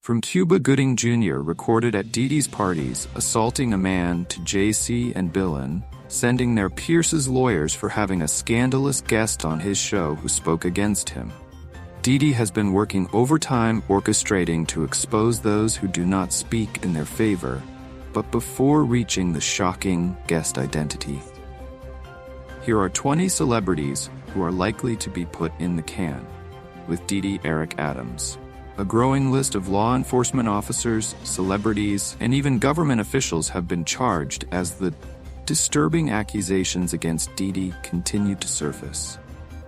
From Cuba Gooding Jr. recorded at Diddy's parties, assaulting a man, to JC and Billin, sending their Pierce's lawyers for having a scandalous guest on his show who spoke against him. Diddy has been working overtime orchestrating to expose those who do not speak in their favor, but before reaching the shocking guest identity. Here are 20 celebrities who are likely to be put in the can, with Diddy Eric Adams. A growing list of law enforcement officers, celebrities, and even government officials have been charged as the disturbing accusations against Diddy continue to surface.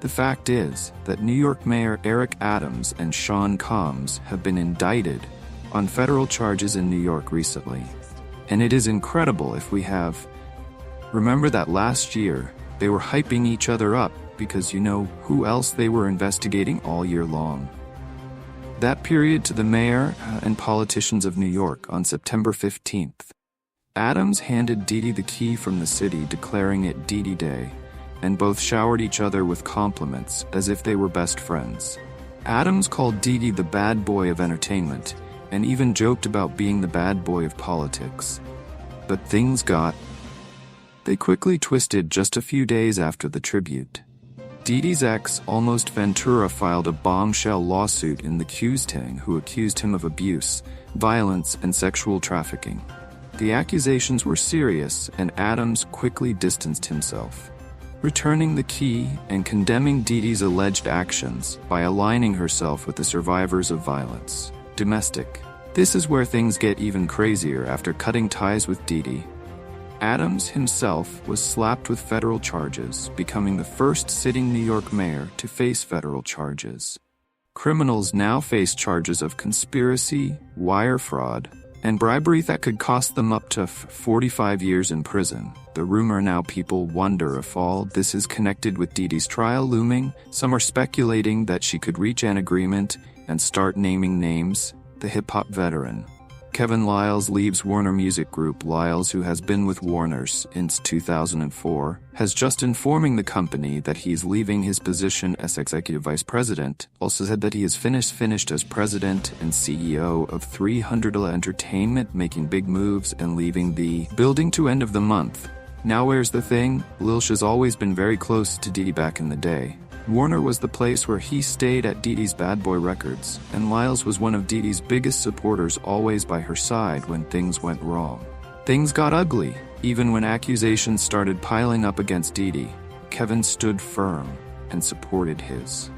The fact is that New York Mayor Eric Adams and Sean Combs have been indicted on federal charges in New York recently. And it is incredible if we have. Remember that last year, they were hyping each other up because you know who else they were investigating all year long. That period to the mayor and politicians of New York on September 15th. Adams handed Diddy the key from the city, declaring it Diddy Day, and both showered each other with compliments as if they were best friends. Adams called Diddy the bad boy of entertainment, and even joked about being the bad boy of politics. But things they quickly twisted just a few days after the tribute. Diddy's ex, Almost Ventura, filed a bombshell lawsuit in the Q-Tang who accused him of abuse, violence, and sexual trafficking. The accusations were serious, and Adams quickly distanced himself, returning the key and condemning Diddy's alleged actions by aligning herself with the survivors of violence. Domestic. This is where things get even crazier after cutting ties with Diddy. Adams himself was slapped with federal charges, becoming the first sitting New York mayor to face federal charges. Criminals now face charges of conspiracy, wire fraud, and bribery that could cost them up to 45 years in prison. The rumor now, people wonder if all this is connected with Diddy's trial looming. Some are speculating that she could reach an agreement and start naming names. The hip-hop veteran Kevin Liles leaves Warner Music Group. Liles, who has been with Warner since 2004, has just informing the company that he's leaving his position as executive vice president. Also said that he is finished as president and CEO of 300 Entertainment, making big moves and leaving the building to end of the month. Now where's the thing? Lil Sh's always been very close to Diddy back in the day. Warner was the place where he stayed at Diddy's Bad Boy Records, and Liles was one of Diddy's biggest supporters, always by her side when things went wrong. Things got ugly. Even when accusations started piling up against Diddy, Kevin stood firm and supported his.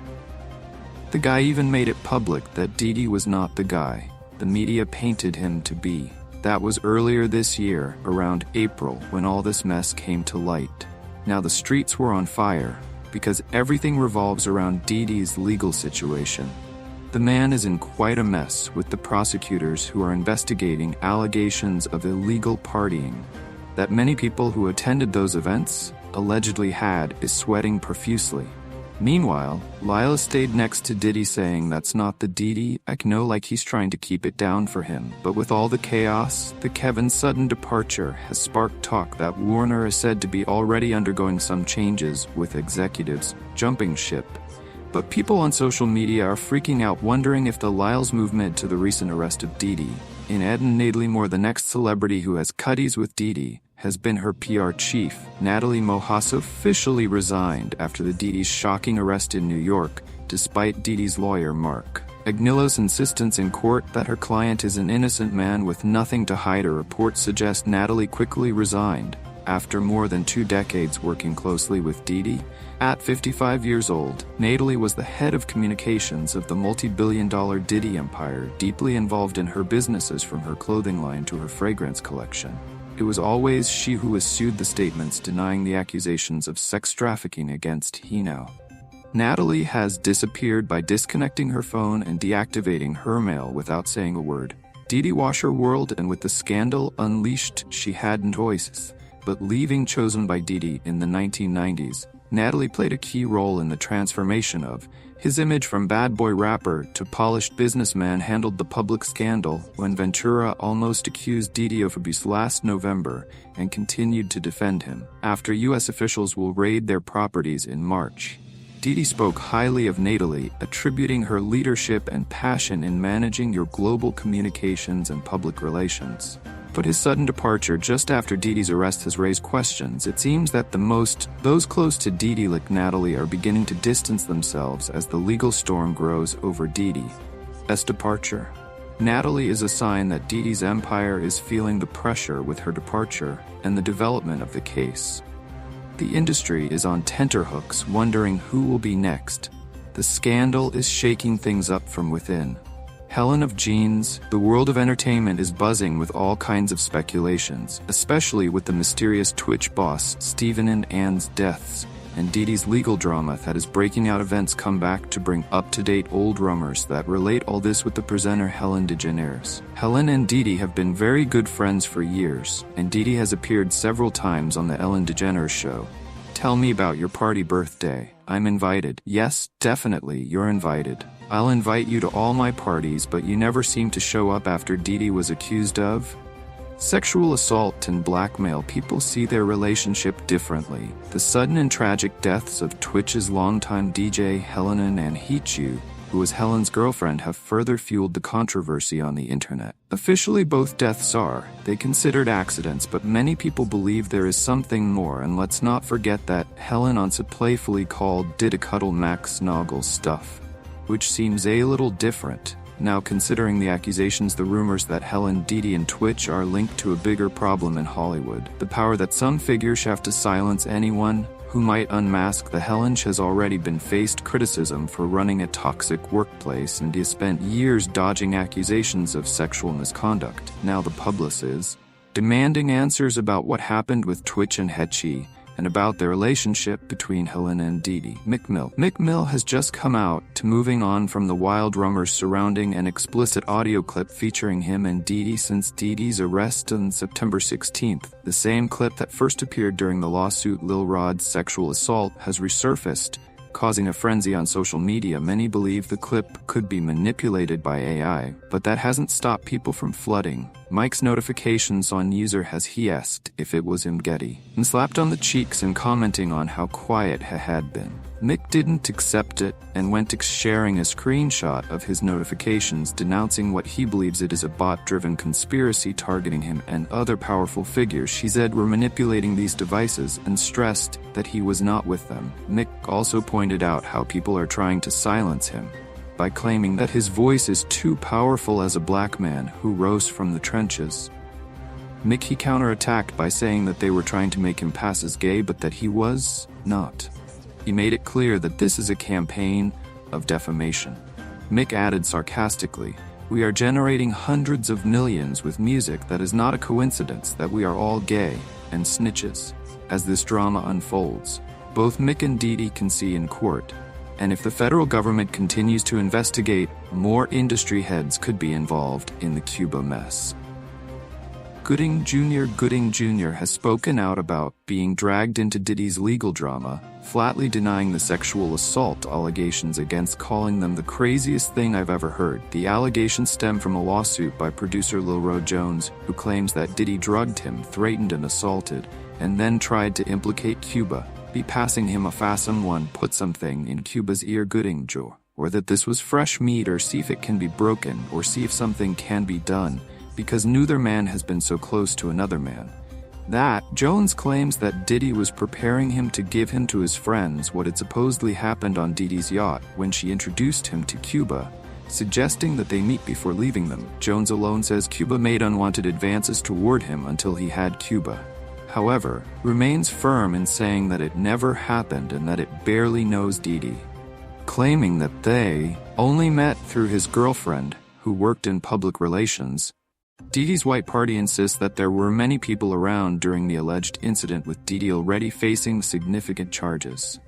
The guy even made it public that Diddy was not the guy the media painted him to be. That was earlier this year, around April, when all this mess came to light. Now the streets were on fire, because everything revolves around Diddy's legal situation. The man is in quite a mess, with the prosecutors who are investigating allegations of illegal partying that many people who attended those events allegedly had is sweating profusely. Meanwhile, Lila stayed next to Diddy, saying that's not the Diddy I know, like he's trying to keep it down for him. But with all the chaos, the Kevin's sudden departure has sparked talk that Warner is said to be already undergoing some changes, with executives jumping ship. But people on social media are freaking out, wondering if the Liles movement to the recent arrest of Diddy in Ed and Natalie Moore, the next celebrity who has cutties with Diddy, has been her PR chief. Natalie Moore has officially resigned after the Diddy's shocking arrest in New York, despite Diddy's lawyer Mark Agnillo's insistence in court that her client is an innocent man with nothing to hide. A report suggests Natalie quickly resigned after more than 2 decades working closely with Diddy. At 55 years old, Natalie was the head of communications of the multi-billion-dollar Diddy empire, deeply involved in her businesses from her clothing line to her fragrance collection. It was always she who issued the statements denying the accusations of sex trafficking against Hino. Natalie has disappeared by disconnecting her phone and deactivating her mail without saying a word. Diddy washed her world, and with the scandal unleashed, she hadn't voices. But leaving chosen by Diddy in the 1990s, Natalie played a key role in the transformation of his image from bad boy rapper to polished businessman. Handled the public scandal when Ventura almost accused Diddy of abuse last November and continued to defend him after U.S. officials will raid their properties in March. Diddy spoke highly of Natalie, attributing her leadership and passion in managing your global communications and public relations. But his sudden departure just after Diddy's arrest has raised questions. It seems that those close to Diddy like Natalie are beginning to distance themselves as the legal storm grows over Diddy's departure. Natalie is a sign that Diddy's empire is feeling the pressure with her departure and the development of the case. The industry is on tenterhooks, wondering who will be next. The scandal is shaking things up from within. Helen of Jeans, the world of entertainment is buzzing with all kinds of speculations, especially with the mysterious Twitch boss Stephen and Anne's deaths, and Diddy's legal drama that is breaking out. Events come back to bring up-to-date old rumors that relate all this with the presenter Helen DeGeneres. Helen and Diddy have been very good friends for years, and Diddy has appeared several times on the Ellen DeGeneres show. Tell me about your party birthday. I'm invited. Yes, definitely, you're invited. I'll invite you to all my parties, but you never seem to show up after Diddy was accused of sexual assault and blackmail. People see their relationship differently. The sudden and tragic deaths of Twitch's longtime DJ Helena and Hichu, who was Helen's girlfriend, have further fueled the controversy on the internet. Officially, both deaths are considered accidents, but many people believe there is something more, and let's not forget that Helen once playfully called Diddy cuddle Max Noggles stuff, which seems a little different. Now, considering the accusations, the rumors that Helen, Diddy, and Twitch are linked to a bigger problem in Hollywood, the power that some figures have to silence anyone who might unmask the Helen has already been faced criticism for running a toxic workplace and has spent years dodging accusations of sexual misconduct. Now the public is demanding answers about what happened with Twitch and Hetchi, and about the relationship between Helen and Diddy. Meek Mill has just come out to moving on from the wild rumors surrounding an explicit audio clip featuring him and Diddy since Diddy's arrest on September 16th. The same clip that first appeared during the lawsuit Lil Rod's sexual assault has resurfaced, causing a frenzy on social media. Many believe the clip could be manipulated by AI, but that hasn't stopped people from flooding Mike's notifications on user as he asked if it was him Getty, and slapped on the cheeks and commenting on how quiet he had been. Mick didn't accept it and went to sharing a screenshot of his notifications denouncing what he believes it is a bot-driven conspiracy targeting him and other powerful figures he said were manipulating these devices, and stressed that he was not with them. Mick also pointed out how people are trying to silence him by claiming that his voice is too powerful as a black man who rose from the trenches. Mick counterattacked by saying that they were trying to make him pass as gay, but that he was not. He made it clear that this is a campaign of defamation. Mick added sarcastically, "We are generating hundreds of millions with music. That is not a coincidence that we are all gay and snitches." As this drama unfolds, both Mick and Diddy can see in court, and if the federal government continues to investigate, more industry heads could be involved in the Cuba mess. Gooding Jr. has spoken out about being dragged into Diddy's legal drama, flatly denying the sexual assault allegations against, calling them the craziest thing I've ever heard. The allegations stem from a lawsuit by producer Lil Ro Jones, who claims that Diddy drugged him, threatened and assaulted, and then tried to implicate Cuba, be passing him a someone put something in Cuba's ear Gooding Jr., or that this was fresh meat, or see if it can be broken, or see if something can be done, because neither man has been so close to another man. That, Jones claims that Diddy was preparing him to give him to his friends what had supposedly happened on Diddy's yacht when she introduced him to Cuba, suggesting that they meet before leaving them. Jones alone says Cuba made unwanted advances toward him until he had Cuba. However, remains firm in saying that it never happened and that it barely knows Diddy, claiming that they only met through his girlfriend, who worked in public relations. Diddy's white party insists that there were many people around during the alleged incident, with Diddy already facing significant charges.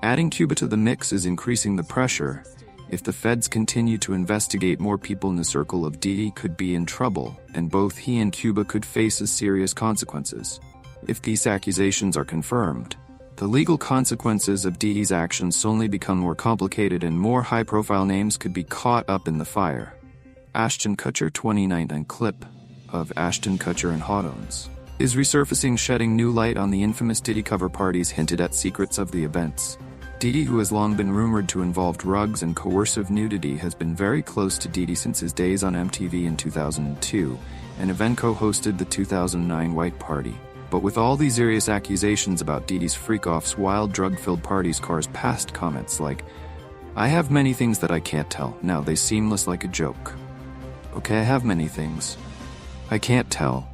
Adding Cuba to the mix is increasing the pressure. If the feds continue to investigate, more people in the circle of Diddy could be in trouble, and both he and Cuba could face serious consequences. If these accusations are confirmed, the legal consequences of Diddy's actions only become more complicated, and more high-profile names could be caught up in the fire. Ashton Kutcher 2019 clip of Ashton Kutcher and Hottones is resurfacing, shedding new light on the infamous Diddy cover parties hinted at secrets of the events. Diddy, who has long been rumored to involve drugs and coercive nudity, has been very close to Diddy since his days on MTV in 2002, and even co-hosted the 2009 White Party. But with all these serious accusations about Diddy's freak-offs, wild drug-filled parties, cars past comments like, "I have many things that I can't tell. Now they seem less like a joke. Okay, I have many things. I can't tell.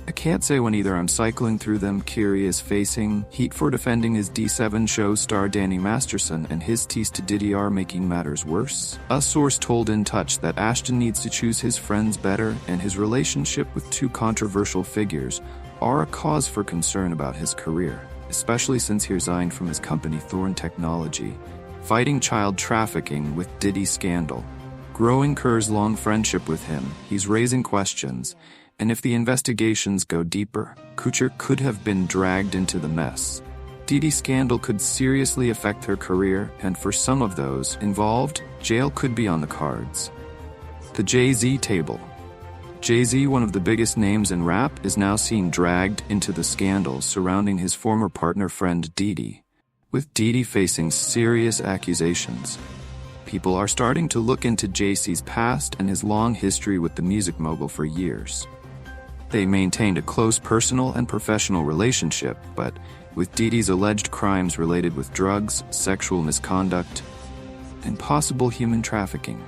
I can't say when either. I'm cycling through them." Curie is facing heat for defending his D7 show star Danny Masterson, and his tease to Diddy are making matters worse. A source told In Touch that Ashton needs to choose his friends better, and his relationship with two controversial figures are a cause for concern about his career, especially since he resigned from his company Thorn Technology, fighting child trafficking with Diddy scandal. Growing Kerr's long friendship with him, he's raising questions, and if the investigations go deeper, Kuchar could have been dragged into the mess. Diddy scandal could seriously affect her career, and for some of those involved, jail could be on the cards. The Jay-Z table. Jay-Z, one of the biggest names in rap, is now seen dragged into the scandals surrounding his former partner friend Diddy. With Diddy facing serious accusations, people are starting to look into Jay-Z's past and his long history with the music mogul for years. They maintained a close personal and professional relationship, but with Diddy's alleged crimes related with drugs, sexual misconduct, and possible human trafficking,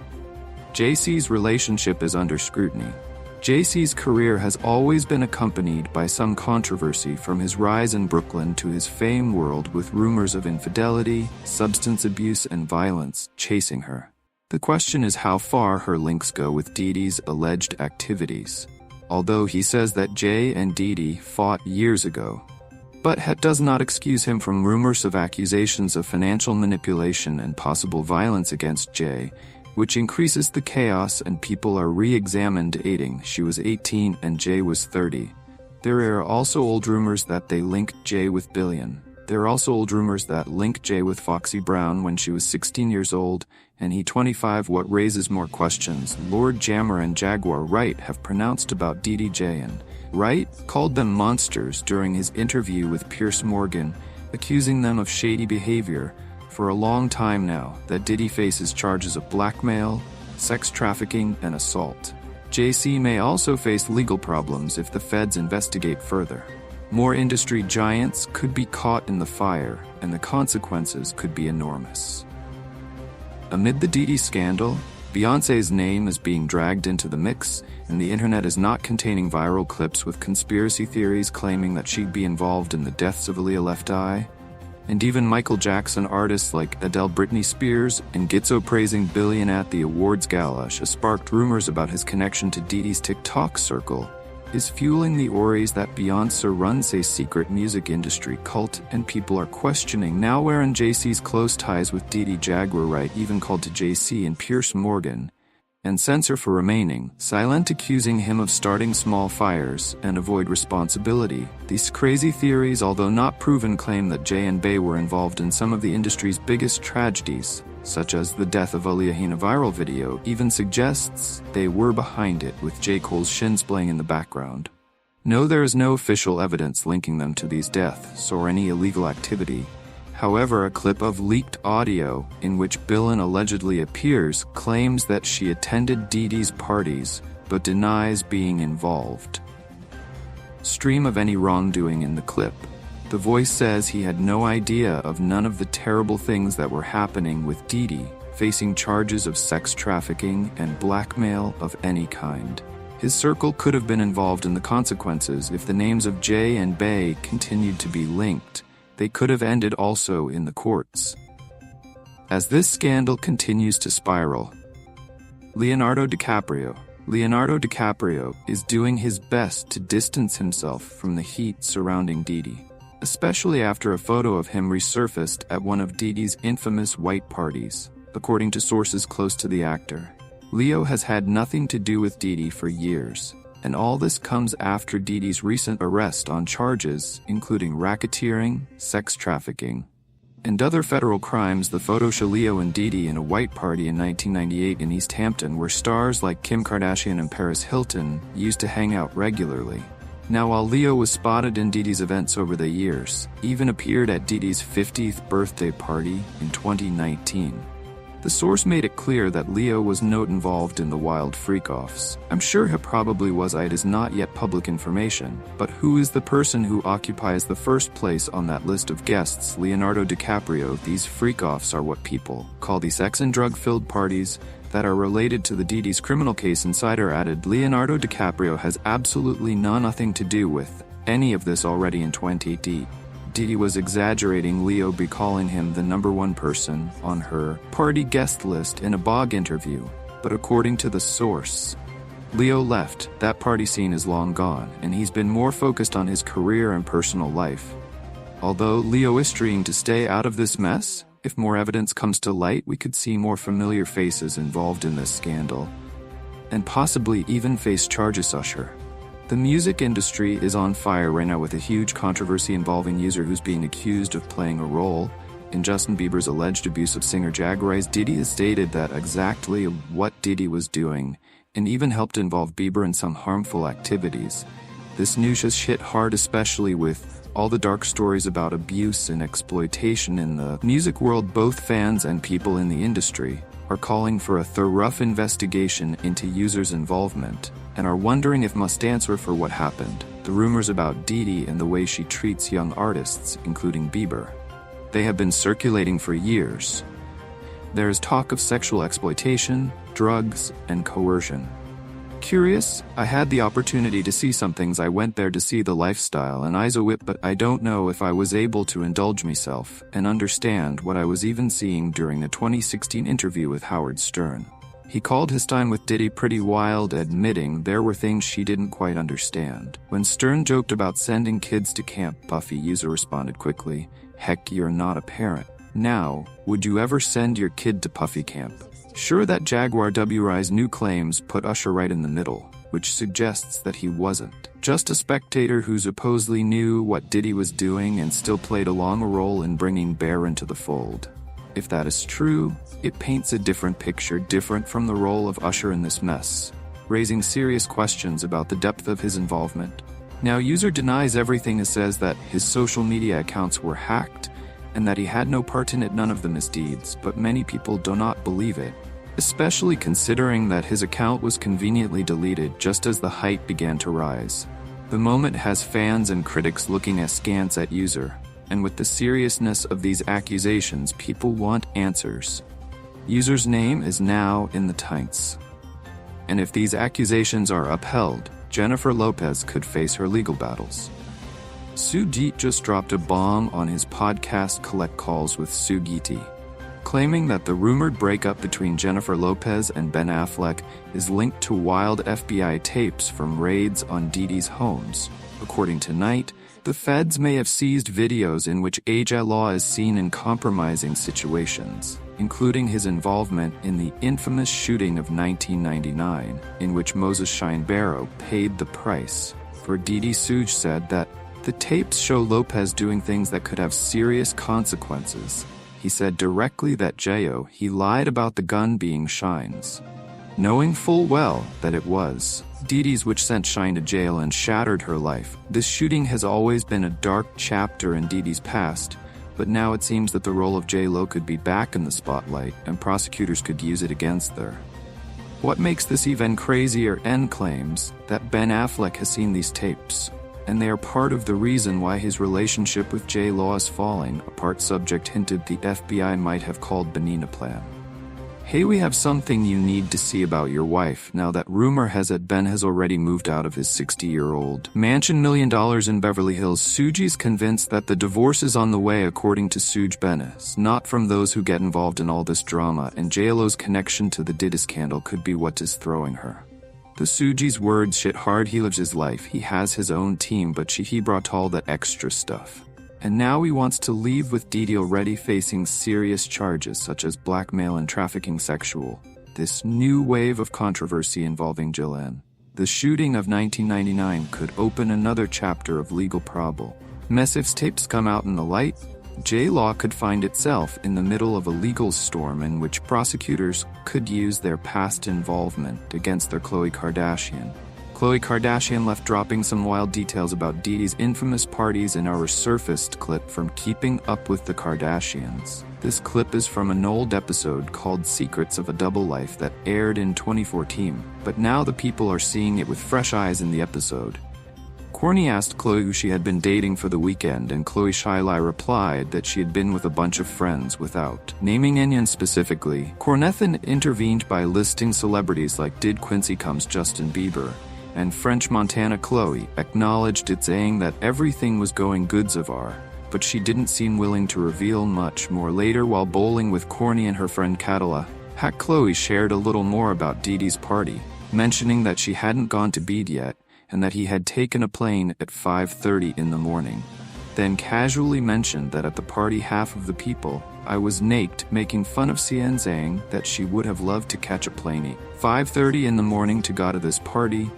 Jay-Z's relationship is under scrutiny. Jay-Z's career has always been accompanied by some controversy, from his rise in Brooklyn to his fame world, with rumors of infidelity, substance abuse, and violence chasing her. The question is how far her links go with Diddy's alleged activities. Although he says that Jay and Diddy fought years ago, but that does not excuse him from rumors of accusations of financial manipulation and possible violence against Jay, which increases the chaos, and people are re-examined dating. She was 18 and Jay was 30. There are also old rumors that they linked Jay with Billion. There are also old rumors that link Jay with Foxy Brown when she was 16 years old, and he 25. What raises more questions, Lord Jammer and Jaguar Wright have pronounced about Diddy. Jay and Wright called them monsters during his interview with Piers Morgan, accusing them of shady behavior. For a long time now, that Diddy faces charges of blackmail, sex trafficking, and assault. Jay-Z may also face legal problems if the feds investigate further. More industry giants could be caught in the fire, and the consequences could be enormous. Amid the Diddy scandal, Beyoncé's name is being dragged into the mix, and the internet is not containing viral clips with conspiracy theories claiming that she'd be involved in the deaths of Aaliyah Left Eye. And even Michael Jackson artists like Adele, Britney Spears, and Gizzo praising Billion at the awards gala has sparked rumors about his connection to Diddy's TikTok circle, is fueling the worries that Beyoncé runs a secret music industry cult, and people are questioning now wherein Jay-Z's close ties with Diddy. Jaguar Wright even called to Jay-Z and Piers Morgan and censor for remaining silent, accusing him of starting small fires and avoid responsibility. These crazy theories, although not proven, claim that Jay and Bey were involved in some of the industry's biggest tragedies, such as the death of Aaliyah. In a viral video even suggests they were behind it, with J. Cole's shins playing in the background. No, there is no official evidence linking them to these deaths or any illegal activity. However, a clip of leaked audio in which Billion allegedly appears claims that she attended Diddy's parties but denies being involved. Stream of any wrongdoing in the clip. The voice says he had no idea of none of the terrible things that were happening with Diddy, facing charges of sex trafficking and blackmail of any kind. His circle could have been involved in the consequences if the names of Jay and Bey continued to be linked. They could have ended also in the courts. As this scandal continues to spiral, Leonardo DiCaprio is doing his best to distance himself from the heat surrounding Diddy, especially after a photo of him resurfaced at one of Diddy's infamous white parties. According to sources close to the actor, Leo has had nothing to do with Diddy for years, and all this comes after Diddy's recent arrest on charges including racketeering, sex trafficking, and other federal crimes. The photo shows Leo and Diddy in a white party in 1998 in East Hampton, where stars like Kim Kardashian and Paris Hilton used to hang out regularly. Now, while Leo was spotted in Diddy's events over the years, even appeared at Diddy's 50th birthday party in 2019, the source made it clear that Leo was not involved in the wild freak-offs. I'm sure he probably was. It is not yet public information, but who is the person who occupies the first place on that list of guests? Leonardo DiCaprio. These freak-offs are what people call the sex and drug-filled parties that are related to the Diddy's criminal case. Insider added, Leonardo DiCaprio has absolutely nothing to do with any of this. Already in 2018, Diddy was exaggerating Leo by calling him the #1 person on her party guest list in a Bog interview. But according to the source, Leo left. That party scene is long gone, and he's been more focused on his career and personal life. Although Leo is trying to stay out of this mess, if more evidence comes to light, we could see more familiar faces involved in this scandal, and possibly even face charges. Usher. The music industry is on fire right now with a huge controversy involving user who's being accused of playing a role in Justin Bieber's alleged abuse of singer Jaguar. Diddy has stated that exactly what Diddy was doing, and even helped involve Bieber in some harmful activities. This news has hit hard, especially with all the dark stories about abuse and exploitation in the music world. Both fans and people in the industry are calling for a thorough investigation into users' involvement, and are wondering if must answer for what happened. The rumors about Diddy and the way she treats young artists, including Bieber, they have been circulating for years. There is talk of sexual exploitation, drugs, and coercion. Curious, I had the opportunity to see some things. I went there to see the lifestyle and eyes of it, but I don't know if I was able to indulge myself and understand what I was even seeing during the 2016 interview with Howard Stern. He called his time with Diddy pretty wild, admitting there were things she didn't quite understand. When Stern joked about sending kids to camp, Buffy user responded quickly, "Heck, you're not a parent. Now, would you ever send your kid to Puffy camp?" Sure, that Jaguar W's new claims put Usher right in the middle, which suggests that he wasn't just a spectator who supposedly knew what Diddy was doing and still played along a role in bringing Bear into the fold. If that is true, it paints a different picture, different from the role of Usher in this mess, raising serious questions about the depth of his involvement. Now, user denies everything and says that his social media accounts were hacked and that he had no part in it, none of the misdeeds, but many people do not believe it, especially considering that his account was conveniently deleted just as the hype began to rise. The moment has fans and critics looking askance at user, and with the seriousness of these accusations, people want answers. User's name is now in the tights. And if these accusations are upheld, Jennifer Lopez could face her legal battles. Sugit just dropped a bomb on his podcast Collect Calls with Sugiti, claiming that the rumored breakup between Jennifer Lopez and Ben Affleck is linked to wild FBI tapes from raids on Diddy's homes. According to Knight, the feds may have seized videos in which AJ Law is seen in compromising situations, including his involvement in the infamous shooting of 1999, in which Moses Shine-Barrow paid the price. For Diddy, Suge said that the tapes show Lopez doing things that could have serious consequences. He said directly that he lied about the gun being Shine's, knowing full well that it was Diddy's, which sent Shine to jail and shattered her life. This shooting has always been a dark chapter in Diddy's past, but now it seems that the role of J-Lo could be back in the spotlight and prosecutors could use it against her. What makes this even crazier, N claims that Ben Affleck has seen these tapes, and they are part of the reason why his relationship with J-Lo is falling apart. Subject hinted the FBI might have called Benina Plan. Hey, we have something you need to see about your wife. Now that rumor has it Ben has already moved out of his 60-year-old mansion, $1 million in Beverly Hills. Suji's convinced that the divorce is on the way, according to Suge Benes, not from those who get involved in all this drama, and J-Lo's connection to the Diddy scandal could be what is throwing her. The Suji's words hit hard. He lives his life, he has his own team, but he brought all that extra stuff. And now he wants to leave with Diddy already facing serious charges such as blackmail and trafficking sexual. This new wave of controversy involving Jillian. The shooting of 1999 could open another chapter of legal trouble. If tapes come out in the light, J-Law could find itself in the middle of a legal storm in which prosecutors could use their past involvement against their Khloe Kardashian. Khloe Kardashian left dropping some wild details about Diddy's infamous parties in our resurfaced clip from Keeping Up with the Kardashians. This clip is from an old episode called Secrets of a Double Life that aired in 2014, but now the people are seeing it with fresh eyes in the episode. Kourtney asked Khloe who she had been dating for the weekend, and Khloe shyly replied that she had been with a bunch of friends without naming anyone specifically. Kourtney intervened by listing celebrities like Did Quincy Combs, Justin Bieber, and French Montana. Khloe acknowledged it, saying that everything was going good so far, but she didn't seem willing to reveal much more. Later, while bowling with Kourtney and her friend Katala, Khloe shared a little more about Diddy's party, mentioning that she hadn't gone to bed yet, and that he had taken a plane at 5:30 in the morning. Then casually mentioned that at the party half of the people, I was naked, making fun of CN, saying that she would have loved to catch a plane at 5:30 in the morning to go to this party.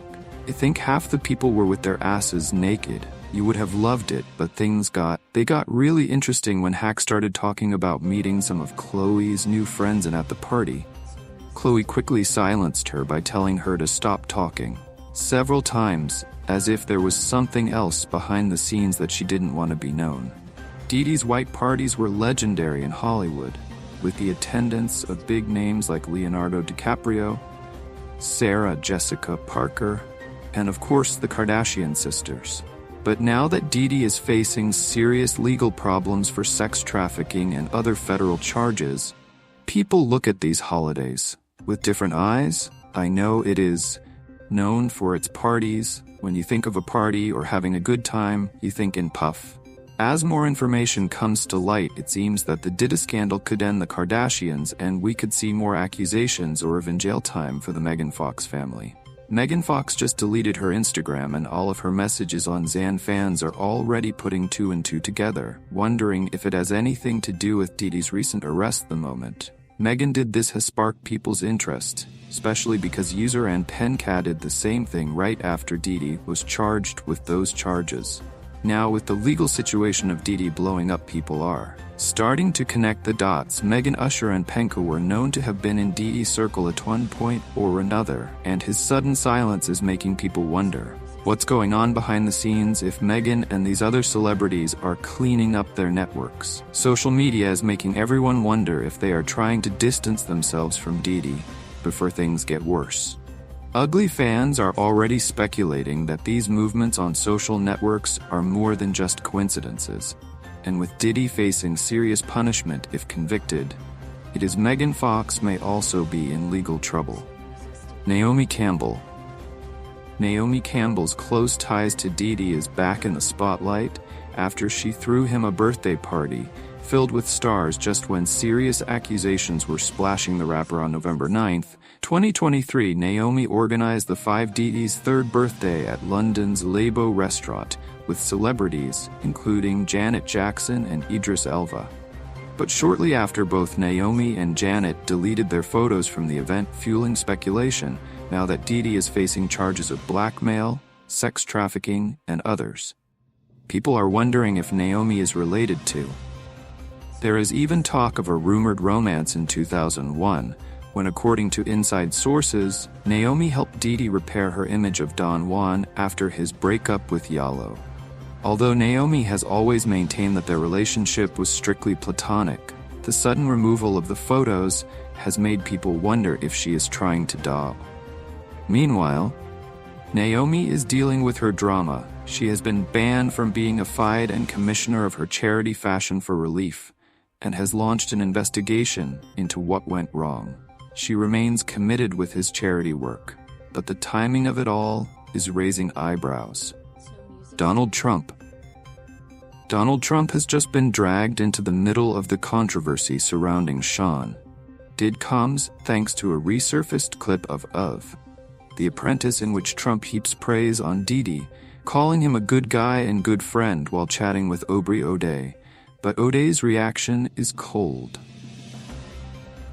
I think half the people were with their asses naked. You would have loved it, but they got really interesting when Hack started talking about meeting some of Khloe's new friends, and at the party, Khloe quickly silenced her by telling her to stop talking several times, as if there was something else behind the scenes that she didn't want to be known. Diddy's white parties were legendary in Hollywood, with the attendance of big names like Leonardo DiCaprio, Sarah Jessica Parker, and of course the Kardashian sisters. But now that Diddy is facing serious legal problems for sex trafficking and other federal charges, people look at these holidays with different eyes. I know it is known for its parties. When you think of a party or having a good time, you think in puff. As more information comes to light, it seems that the Diddy scandal could end the Kardashians, and we could see more accusations or even jail time for the Megan Fox family. Megan Fox just deleted her Instagram, and all of her messages on Zan fans are already putting two and two together, wondering if it has anything to do with Diddy's recent arrest. The moment Megan did this has sparked people's interest, especially because user and Penka did the same thing right after Diddy was charged with those charges. Now, with the legal situation of Diddy blowing up, people are starting to connect the dots. Megan, Usher, and Penka were known to have been in Diddy's circle at one point or another, and his sudden silence is making people wonder what's going on behind the scenes, if Megan and these other celebrities are cleaning up their networks. Social media is making everyone wonder if they are trying to distance themselves from Diddy before things get worse. Ugly fans are already speculating that these movements on social networks are more than just coincidences. And with Diddy facing serious punishment if convicted, it is Megan Fox may also be in legal trouble. Naomi Campbell. Naomi Campbell's close ties to Diddy is back in the spotlight after she threw him a birthday party filled with stars just when serious accusations were splashing the rapper. On November 9, 2023, Naomi organized the Five Diddy's third birthday at London's Labo restaurant with celebrities including Janet Jackson and Idris Elba. But shortly after, both Naomi and Janet deleted their photos from the event, fueling speculation now that Diddy is facing charges of blackmail, sex trafficking, and others. People are wondering if Naomi is related to. There is even talk of a rumored romance in 2001, when, according to inside sources, Naomi helped Diddy repair her image of Don Juan after his breakup with Yalo. Although Naomi has always maintained that their relationship was strictly platonic, the sudden removal of the photos has made people wonder if she is trying to dob. Meanwhile, Naomi is dealing with her drama. She has been banned from being a FIDE and commissioner of her charity Fashion for Relief, and has launched an investigation into what went wrong. She remains committed with his charity work, but the timing of it all is raising eyebrows. Donald Trump. Donald Trump has just been dragged into the middle of the controversy surrounding Sean Diddy Combs, thanks to a resurfaced clip of The Apprentice, in which Trump heaps praise on Diddy, calling him a good guy and good friend while chatting with Aubrey O'Day. But O'Day's reaction is cold.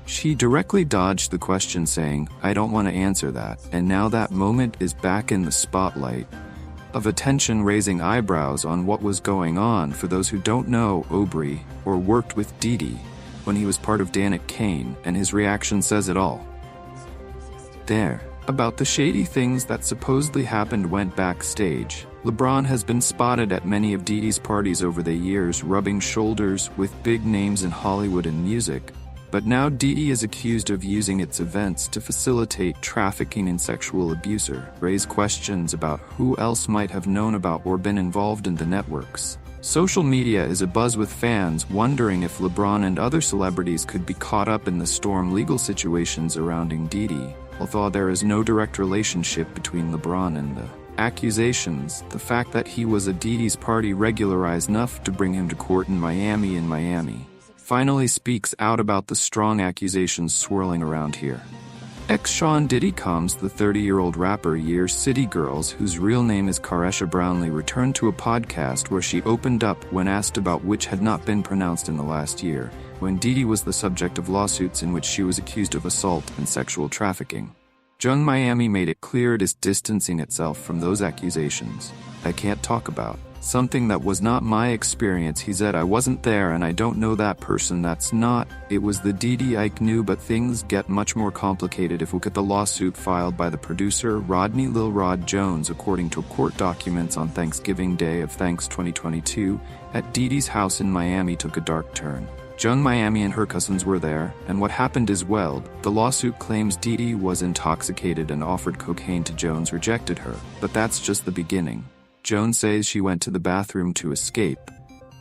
She directly dodged the question, saying, "I don't want to answer that," and now that moment is back in the spotlight of attention, raising eyebrows on what was going on. For those who don't know Aubrey or worked with Diddy when he was part of Danik Kane, and his reaction says it all. There, about the shady things that supposedly happened went backstage. LeBron has been spotted at many of Diddy's parties over the years, rubbing shoulders with big names in Hollywood and music. But now Diddy is accused of using its events to facilitate trafficking and sexual abuse, raise questions about who else might have known about or been involved in the networks. Social media is abuzz with fans wondering if LeBron and other celebrities could be caught up in the storm legal situations surrounding Diddy. Although there is no direct relationship between LeBron and the accusations, the fact that he was at Diddy's party regularized enough to bring him to court in Miami finally speaks out about the strong accusations swirling around here. Ex-Sean Diddy Combs, the 30-year-old rapper Year City Girls, whose real name is Karesha Brownlee, returned to a podcast where she opened up when asked about which had not been pronounced in the last year, when Diddy was the subject of lawsuits in which she was accused of assault and sexual trafficking. Jung Miami made it clear it is distancing itself from those accusations. "I can't talk about something that was not my experience," he said. "I wasn't there and I don't know that person. That's not. It was the Diddy I knew, but things get much more complicated if we look at the lawsuit filed by the producer Rodney Lil Rod Jones, according to court documents on Thanksgiving Day of Thanks 2022, at Diddy's house in Miami took a dark turn. Jung Miami and her cousins were there, and what happened is, well, the lawsuit claims Diddy was intoxicated and offered cocaine to Jones, rejected her, but that's just the beginning. Jones says she went to the bathroom to escape.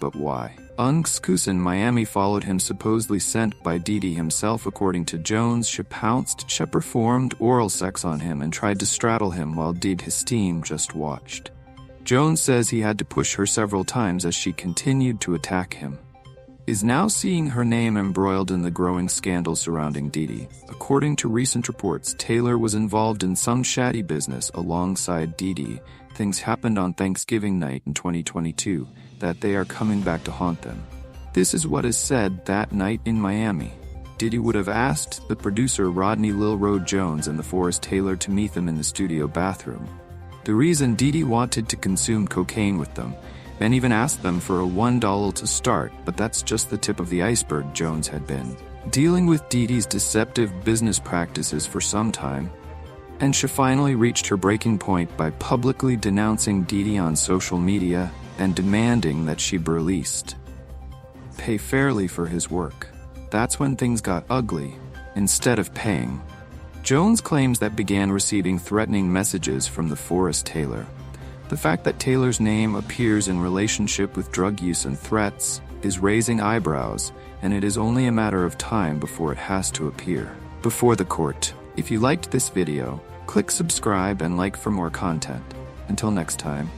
But why? Kusin Miami followed him, supposedly sent by Diddy himself. According to Jones, she pounced, she performed oral sex on him and tried to straddle him while his team just watched. Jones says he had to push her several times as she continued to attack him. Is now seeing her name embroiled in the growing scandal surrounding Diddy. According to recent reports, Taylor was involved in some shady business alongside Diddy. Things happened on Thanksgiving night in 2022 that they are coming back to haunt them. This is what is said that night in Miami. Diddy would have asked the producer Rodney Lil Rod Jones and the Forest Taylor to meet them in the studio bathroom. The reason Diddy wanted to consume cocaine with them, and even asked them for a $1 to start, but that's just the tip of the iceberg. Jones had been dealing with Diddy's deceptive business practices for some time, and she finally reached her breaking point by publicly denouncing Diddy on social media and demanding that she be released, pay fairly for his work. That's when things got ugly. Instead of paying, Jones claims that began receiving threatening messages from the Forest Taylor. The fact that Taylor's name appears in relationship with drug use and threats is raising eyebrows, and it is only a matter of time before it has to appear before the court. If you liked this video, click subscribe and like for more content. Until next time.